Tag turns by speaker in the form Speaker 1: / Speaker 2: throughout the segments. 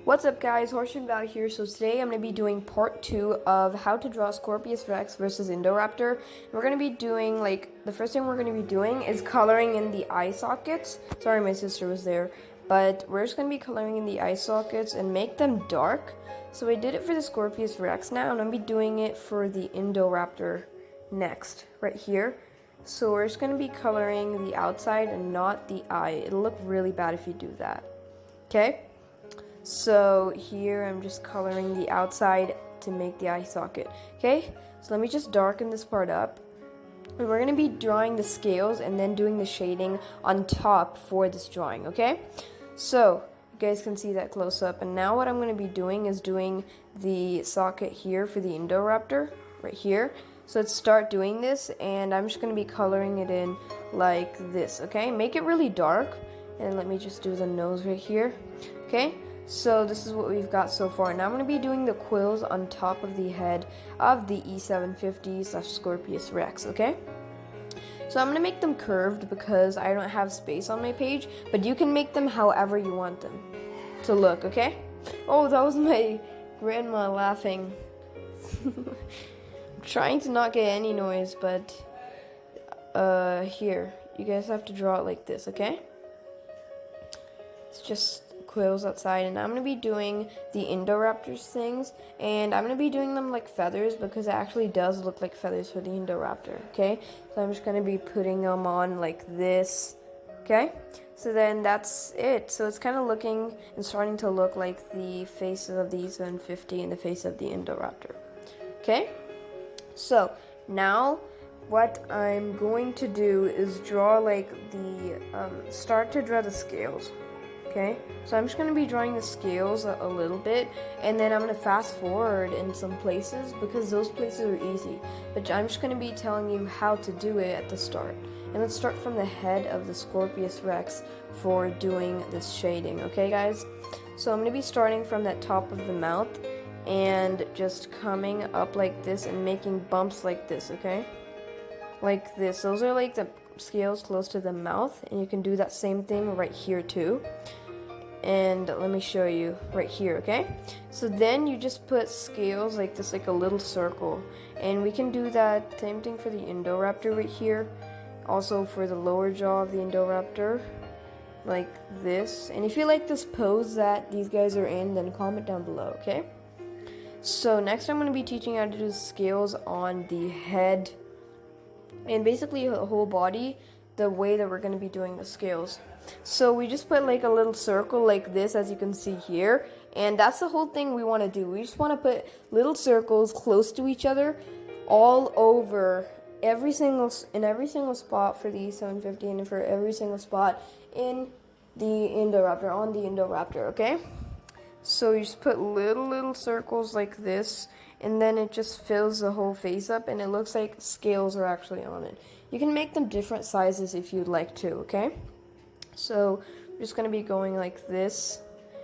Speaker 1: What's up guys, Val here. So today I'm going to be doing part 2 of how to draw Scorpios Rex versus Indorapter. We're going to be doing, the first thing we're going to be doing is coloring in the eye sockets. Sorry, my sister was there. But we're just going to be coloring in the eye sockets and make them dark. So I did it for the Scorpios Rex now, and I'm going to be doing it for the Indorapter next, right here. So we're just going to be coloring the outside and not the eye. It'll look really bad if you do that. Okay? So here I'm just coloring the outside to make the eye socket. Okay, so let me just darken this part up. And we're going to be drawing the scales and then doing the shading on top for this drawing, okay? So you guys can see that close up. And now what I'm going to be doing is doing the socket here for the Indorapter, right here. So let's start doing this, and I'm just going to be coloring it in like this, okay? Make it really dark. And let me just do the nose right here, okay? So this is what we've got so far. Now I'm going to be doing the quills on top of the head of the E750/Scorpios Rex, okay? So I'm going to make them curved because I don't have space on my page, but you can make them however you want them to look, okay? Oh, that was my grandma laughing. I'm trying to not get any noise, but here, you guys have to draw it like this, okay? It's just quills outside, and I'm going to be doing the Indoraptor's things, and I'm going to be doing them like feathers because it actually does look like feathers for the Indoraptor, okay? So I'm just going to be putting them on like this, okay? So then that's it. So it's kind of looking and starting to look like the faces of the E750 and the face of the Indoraptor, okay? So now what I'm going to do is draw like the, start to draw the scales. Okay, so I'm just going to be drawing the scales a little bit, and then I'm going to fast forward in some places because those places are easy. But I'm just going to be telling you how to do it at the start. And let's start from the head of the Scorpios Rex for doing this shading, okay guys? So I'm going to be starting from that top of the mouth and just coming up like this and making bumps like this, okay? Like this. Those are like the scales close to the mouth, and you can do that same thing right here too. And let me show you right here, okay? So then you just put scales like this, like a little circle. And we can do that same thing for the Indoraptor right here. Also for the lower jaw of the Indoraptor, like this. And if you like this pose that these guys are in, then comment down below, okay? So next I'm going to be teaching you how to do scales on the head and basically the whole body, the way that we're going to be doing the scales. So we just put like a little circle like this, as you can see here, and that's the whole thing we want to do. We just want to put little circles close to each other all over every single spot for the E750 and for every single spot in the Indoraptor, on the Indoraptor, okay? So you just put little circles like this, and then it just fills the whole face up, and it looks like scales are actually on it. You can make them different sizes if you'd like to, okay? So we're just going to be going like this.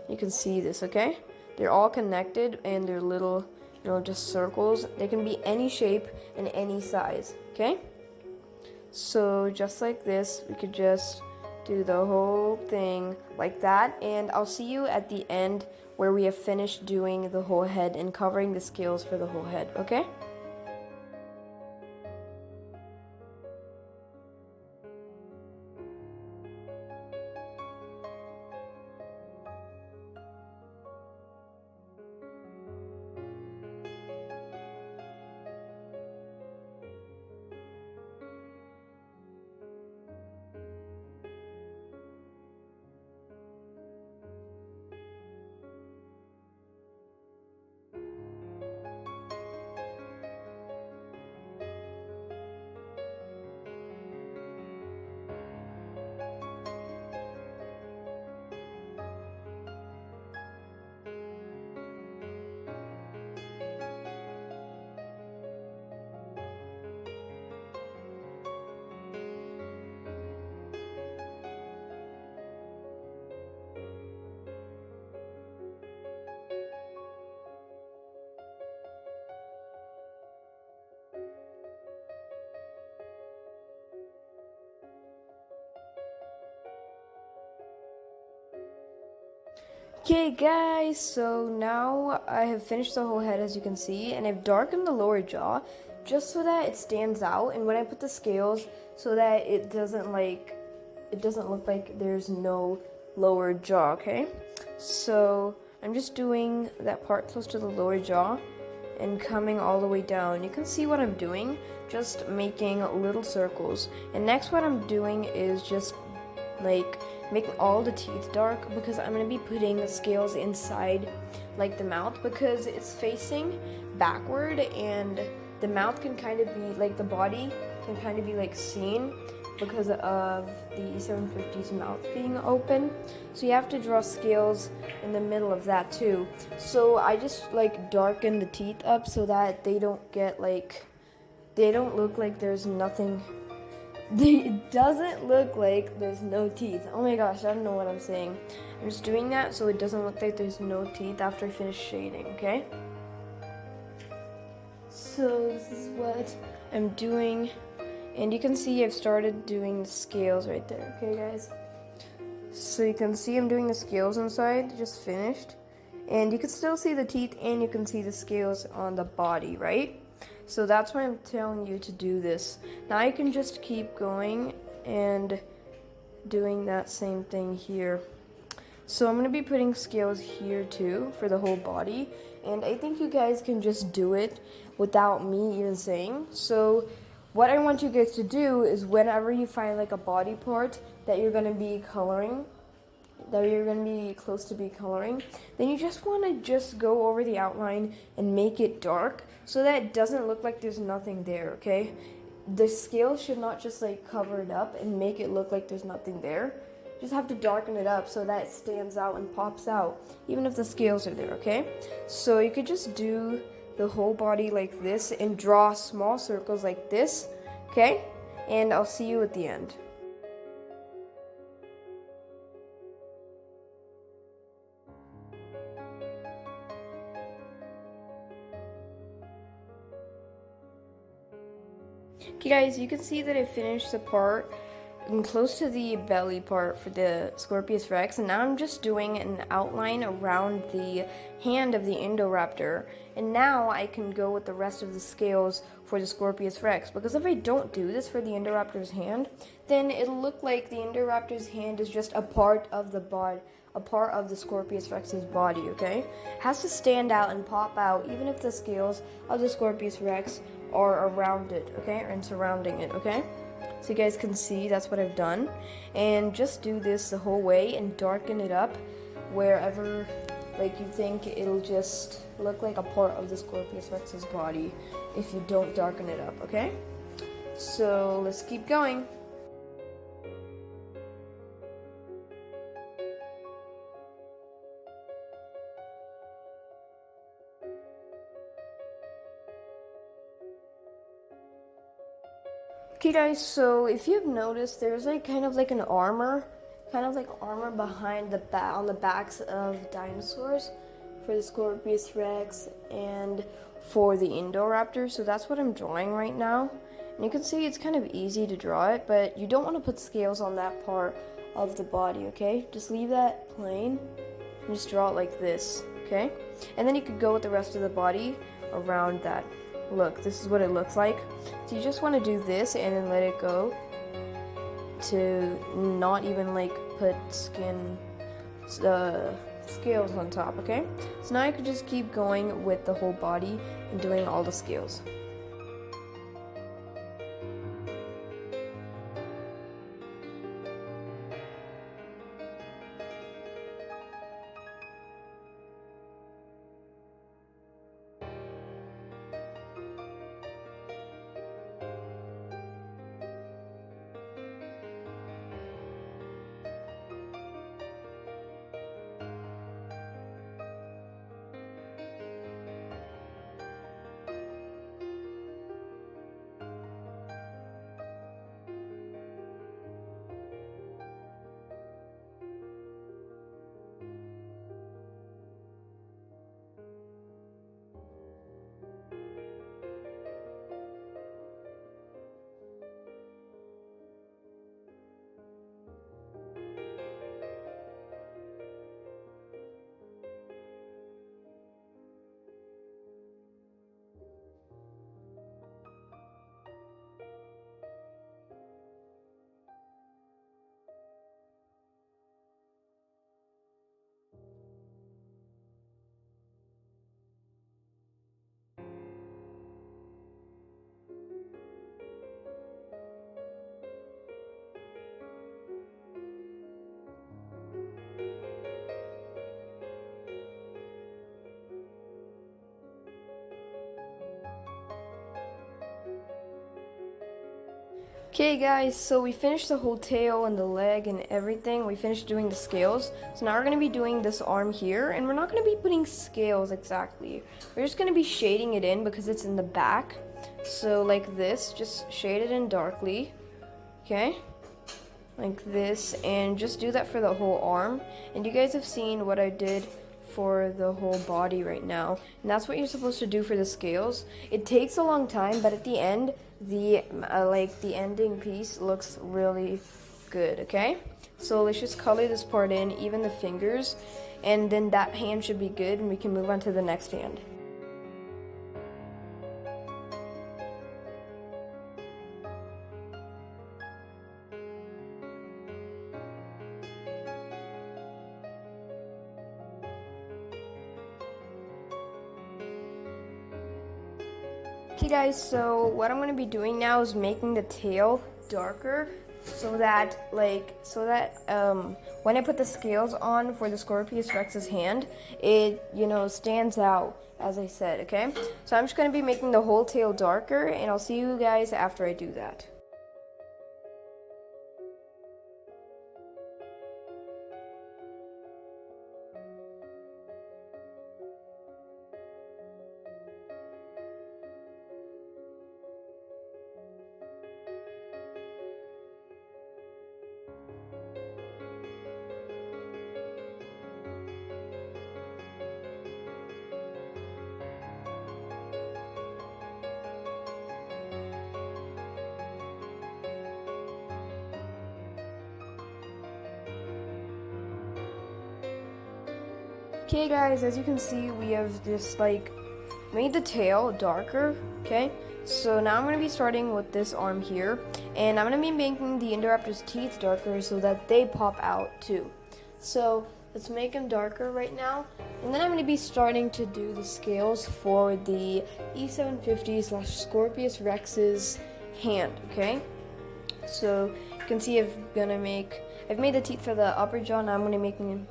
Speaker 1: You can see this, okay? They're all connected, and they're little, just circles. They can be any shape and any size, okay? So just like this, we could just do the whole thing like that, and I'll see you at the end where we have finished doing the whole head and covering the scales for the whole head, okay? Okay guys, so now I have finished the whole head as you can see, and I've darkened the lower jaw just so that it stands out, and when I put the scales so that it doesn't look like there's no lower jaw, okay? So I'm just doing that part close to the lower jaw and coming all the way down. You can see what I'm doing, just making little circles. And next what I'm doing is just like making all the teeth dark, because I'm going to be putting the scales inside like the mouth, because it's facing backward and the mouth can kind of be like, the body can kind of be like seen because of the E750's mouth being open. So you have to draw scales in the middle of that too. So I just like darken the teeth up so that they don't look like there's nothing. It doesn't look like there's no teeth. Oh my gosh, I don't know what I'm saying. I'm just doing that so it doesn't look like there's no teeth after I finish shading, okay? So this is what I'm doing. And you can see I've started doing the scales right there, okay guys? So you can see I'm doing the scales inside, just finished. And you can still see the teeth and you can see the scales on the body, right? So that's why I'm telling you to do this. Now you can just keep going and doing that same thing here. So I'm going to be putting scales here too for the whole body. And I think you guys can just do it without me even saying. So what I want you guys to do is whenever you find like a body part that you're going to be coloring, that you're going to be close to be coloring, then you just want to just go over the outline and make it dark so that it doesn't look like there's nothing there, okay? The scale should not just like cover it up and make it look like there's nothing there. You just have to darken it up so that it stands out and pops out, even if the scales are there, okay? So you could just do the whole body like this and draw small circles like this, okay? And I'll see you at the end. Okay guys, you can see that I finished the part close to the belly part for the Scorpios Rex, and now I'm just doing an outline around the hand of the Indoraptor, and now I can go with the rest of the scales for the Scorpios Rex, because if I don't do this for the Indoraptor's hand, then it'll look like the Indoraptor's hand is just a part of the body, a part of the Scorpios Rex's body, okay? It has to stand out and pop out, even if the scales of the Scorpios Rex are around it, okay, and surrounding it, okay? So you guys can see that's what I've done. And just do this the whole way and darken it up wherever like you think it'll just look like a part of the Scorpios Rex's body if you don't darken it up, okay? So let's keep going. Okay guys, so if you've noticed, there's like kind of like an armor, behind the on the backs of dinosaurs for the Scorpios Rex and for the Indoraptor. So that's what I'm drawing right now. And you can see it's kind of easy to draw it, but you don't want to put scales on that part of the body, okay? Just leave that plain and just draw it like this, okay? And then you could go with the rest of the body around that. Look, this is what it looks like. So you just want to do this and then let it go to not even like put scales on top, okay? So now I could just keep going with the whole body and doing all the scales. Okay guys, so we finished the whole tail and the leg and everything. We finished doing the scales. So now we're going to be doing this arm here, and we're not going to be putting scales exactly. We're just going to be shading it in because it's in the back. So like this, just shade it in darkly. Okay? Like this, and just do that for the whole arm. And you guys have seen what I did for the whole body right now, and that's what you're supposed to do for the scales. It takes a long time, but at the end, the ending piece looks really good. Okay, so let's just color this part in, even the fingers, and then that hand should be good, and we can move on to the next hand. Okay guys, so what I'm going to be doing now is making the tail darker so that when I put the scales on for the Scorpios Rex's hand, it stands out, as I said. Okay, so I'm just going to be making the whole tail darker, and I'll see you guys after I do that. Okay guys, as you can see, we have just made the tail darker. Okay, so now I'm going to be starting with this arm here, and I'm going to be making the Indoraptor's teeth darker so that they pop out too. So let's make them darker right now, and then I'm going to be starting to do the scales for the E750/Scorpios Rex's hand. Okay, so you can see I've made the teeth for the upper jaw. Now I'm going to be making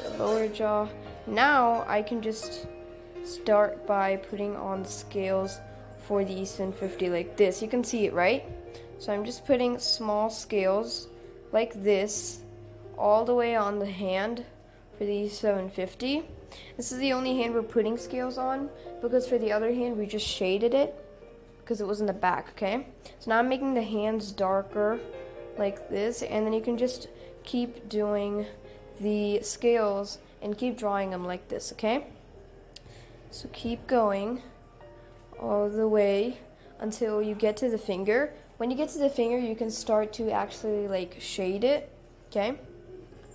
Speaker 1: the lower jaw. Now I can just start by putting on the scales for the E750 like this. You can see it, right? So I'm just putting small scales like this all the way on the hand for the E750. This is the only hand we're putting scales on, because for the other hand we just shaded it because it was in the back. Okay, so now I'm making the hands darker like this, and then you can just keep doing the scales and keep drawing them like this. Okay, so keep going all the way until you get to the finger. When you get to the finger, you can start to actually shade it. Okay,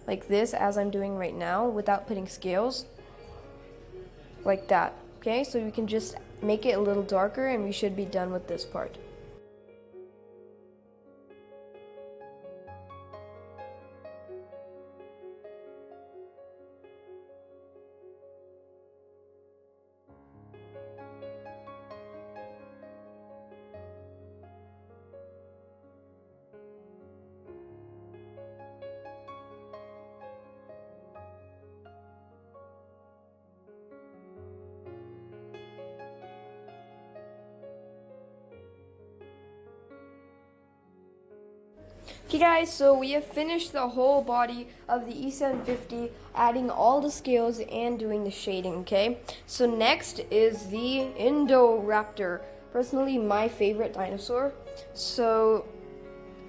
Speaker 1: like this, as I'm doing right now, without putting scales, like that. Okay, so you can just make it a little darker, and we should be done with this part. Okay guys, so we have finished the whole body of the E750, adding all the scales and doing the shading. Okay, so next is the Indoraptor, personally my favorite dinosaur. So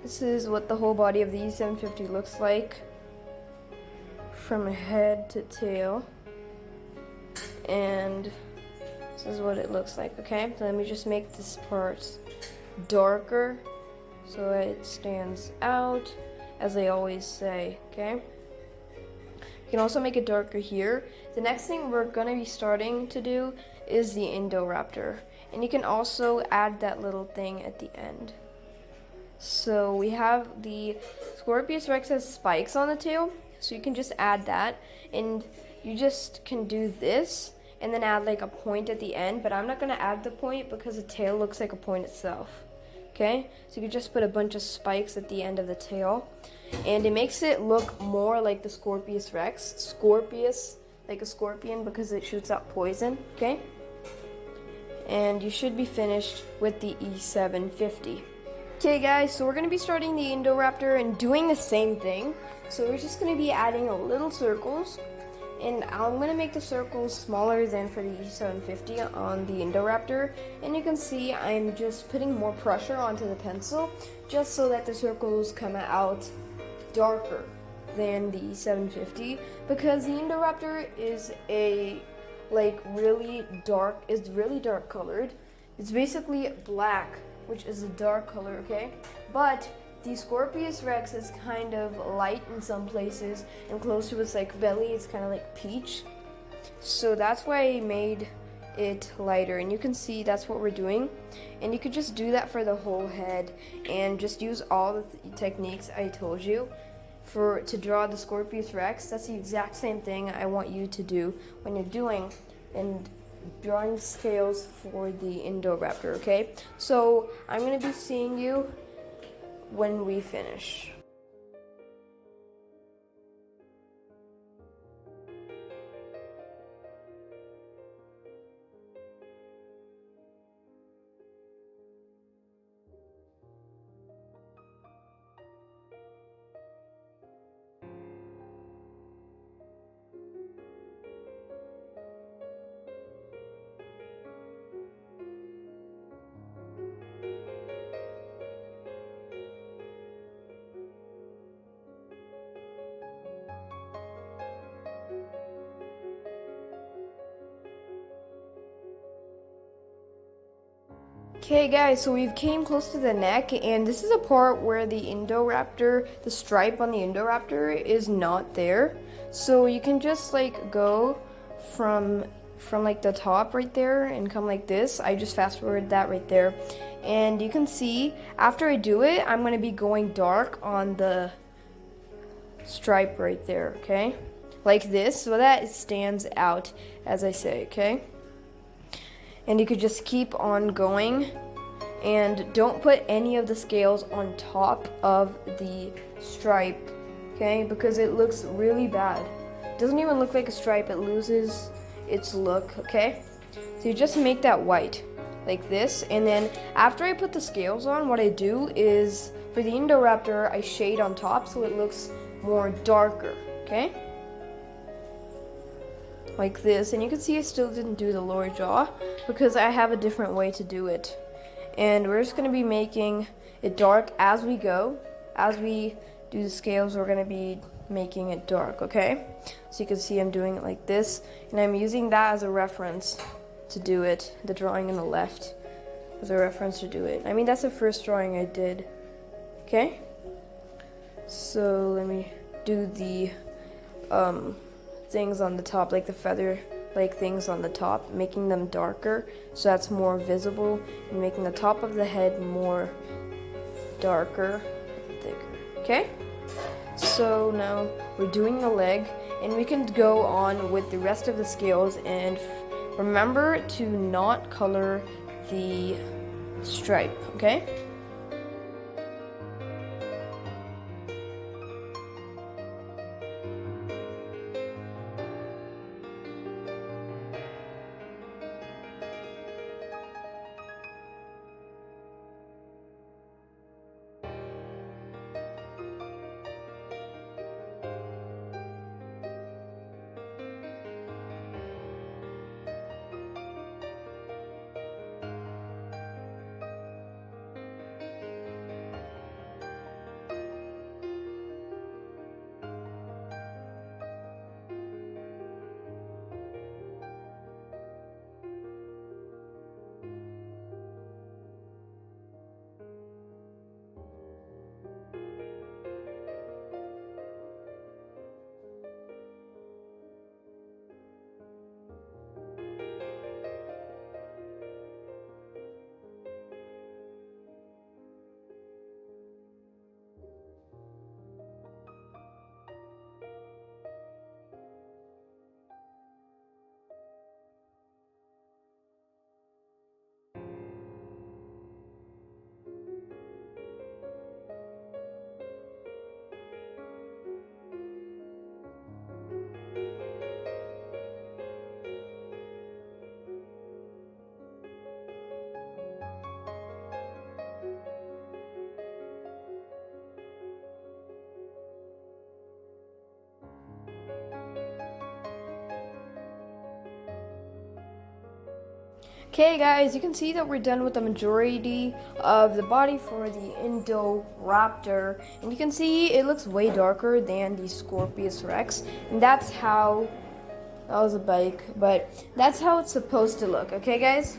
Speaker 1: this is what the whole body of the E750 looks like from head to tail, and this is what it looks like. Okay, so let me just make this part darker so it stands out, as I always say. Okay, you can also make it darker here. The next thing we're going to be starting to do is the Indoraptor, and you can also add that little thing at the end. So we have the Scorpios Rex has spikes on the tail, so you can just add that, and you just can do this and then add a point at the end, but I'm not going to add the point because the tail looks like a point itself. Okay, so you can just put a bunch of spikes at the end of the tail, and it makes it look more like the Scorpios Rex. Scorpios, like a scorpion, because it shoots out poison. Okay, and you should be finished with the E750. Okay guys, so we're going to be starting the Indoraptor and doing the same thing. So we're just going to be adding a little circles, and I'm going to make the circles smaller than for the E750 on the Indoraptor. And you can see I'm just putting more pressure onto the pencil just so that the circles come out darker than the E750, because the Indoraptor is really dark colored. It's basically black, which is a dark color, okay? But the Scorpios Rex is kind of light in some places, and close to its belly, it's kind of like peach. So that's why I made it lighter, and you can see that's what we're doing. And you could just do that for the whole head, and just use all the techniques I told you to draw the Scorpios Rex. That's the exact same thing I want you to do when you're doing and drawing scales for the Indoraptor, okay? So I'm going to be seeing you when we finish. Okay guys, so we've came close to the neck, and this is a part where the Indoraptor, the stripe on the Indoraptor is not there. So you can just go from the top right there and come like this. I just fast forward that right there. And you can see after I do it, I'm gonna be going dark on the stripe right there, okay? Like this, so that it stands out as I say, okay? And you could just keep on going, and don't put any of the scales on top of the stripe, okay? Because it looks really bad. It doesn't even look like a stripe, it loses its look, okay? So you just make that white, like this, and then after I put the scales on, what I do is, for the Indoraptor, I shade on top so it looks more darker, okay? Like this, and you can see I still didn't do the lower jaw because I have a different way to do it. And we're just going to be making it dark as we go. As we do the scales, we're going to be making it dark, okay? So you can see I'm doing it like this, and I'm using that as a reference to do it, the drawing on the left as a reference to do it. I mean, that's the first drawing I did, okay? So let me do the things on the top, like the feather things on the top, making them darker so that's more visible, and making the top of the head more darker and thicker, okay? So now we're doing the leg, and we can go on with the rest of the scales, and remember to not color the stripe, okay? Okay guys, you can see that we're done with the majority of the body for the Indoraptor, and you can see it looks way darker than the Scorpios Rex, and that's how, that was a bike, but that's how it's supposed to look, okay guys?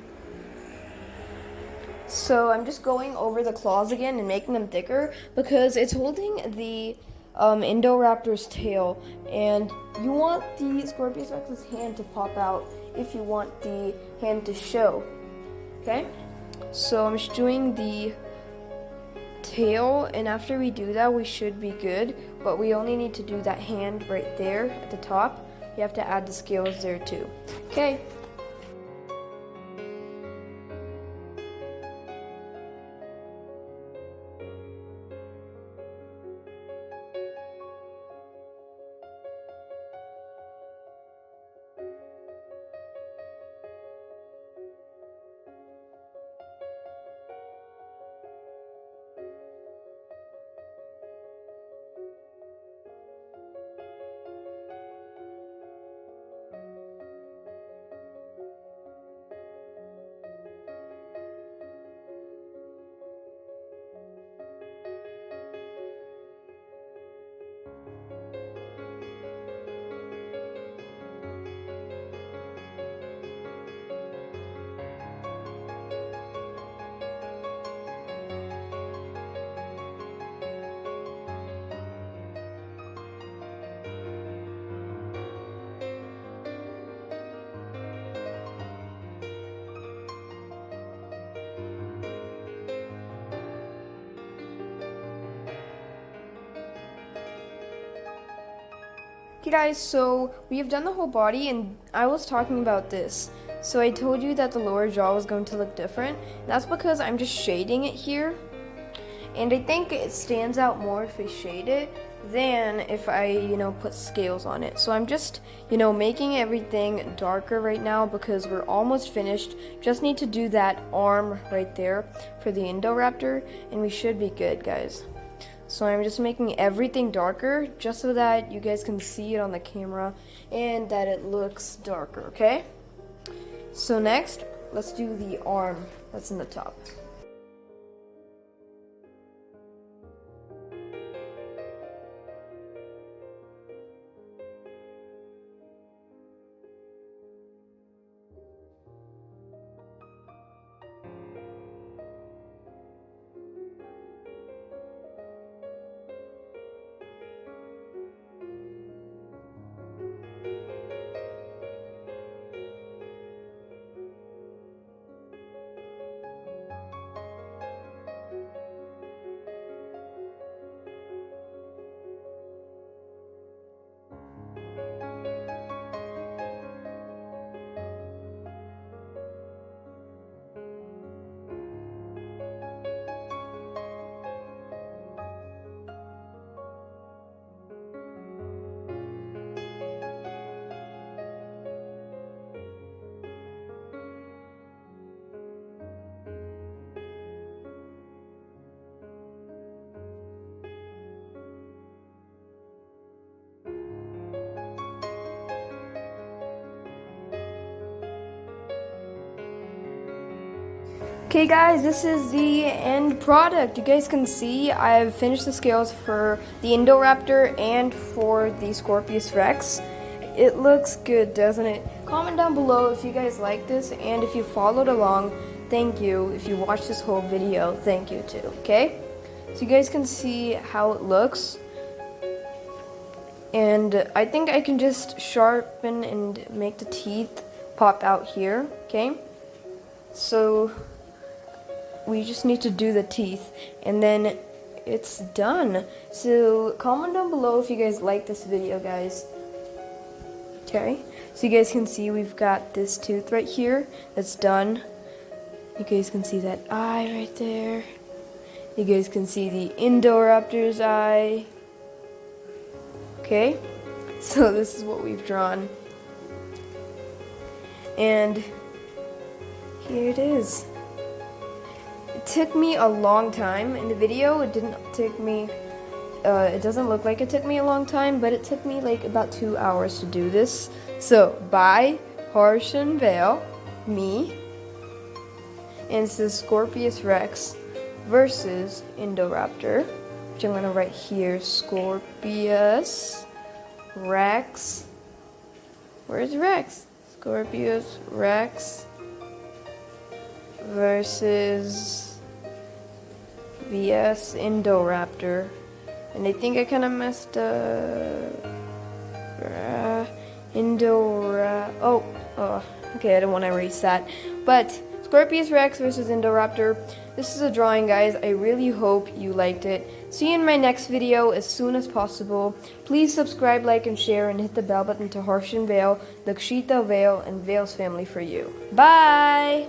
Speaker 1: So I'm just going over the claws again and making them thicker because it's holding the Indoraptor's tail, and you want the Scorpios Rex's hand to pop out if you want the hand to show. Okay? So I'm just doing the tail, and after we do that, we should be good, but we only need to do that hand right there at the top. You have to add the scales there too. Okay. Okay guys, so we have done the whole body, and I was talking about this. So I told you that the lower jaw was going to look different. That's because I'm just shading it here. And I think it stands out more if I shade it than if I, put scales on it. So I'm just, making everything darker right now because we're almost finished. Just need to do that arm right there for the Indoraptor, and we should be good, guys. So I'm just making everything darker just so that you guys can see it on the camera and that it looks darker, okay? So next, let's do the arm that's in the top. Okay guys, this is the end product. You guys can see I've finished the scales for the Indoraptor and for the Scorpios Rex. It looks good, doesn't it? Comment down below if you guys like this, and if you followed along, thank you. If you watched this whole video, thank you too, okay? So you guys can see how it looks. And I think I can just sharpen and make the teeth pop out here, okay? So we just need to do the teeth, and then it's done. So comment down below if you guys like this video, guys. Okay, so you guys can see we've got this tooth right here that's done. You guys can see that eye right there. You guys can see the Indoraptor's eye. Okay, so this is what we've drawn, and here it is. It took me a long time. In the video, it didn't take me, it doesn't look like it took me a long time, but it took me like about 2 hours to do this. So, bye, Harsh and Vale, me, and it says Scorpios Rex versus Indorapter, which I'm gonna write here. Scorpios Rex. Where's Rex? Scorpios Rex versus VS Indorapter. And I think I kind of messed up. Okay, I don't want to erase that. But Scorpios Rex versus Indorapter. This is a drawing, guys. I really hope you liked it. See you in my next video as soon as possible. Please subscribe, like, and share, and hit the bell button to Harsh and Vale, the Kshita Vale, and Vale's family for you. Bye!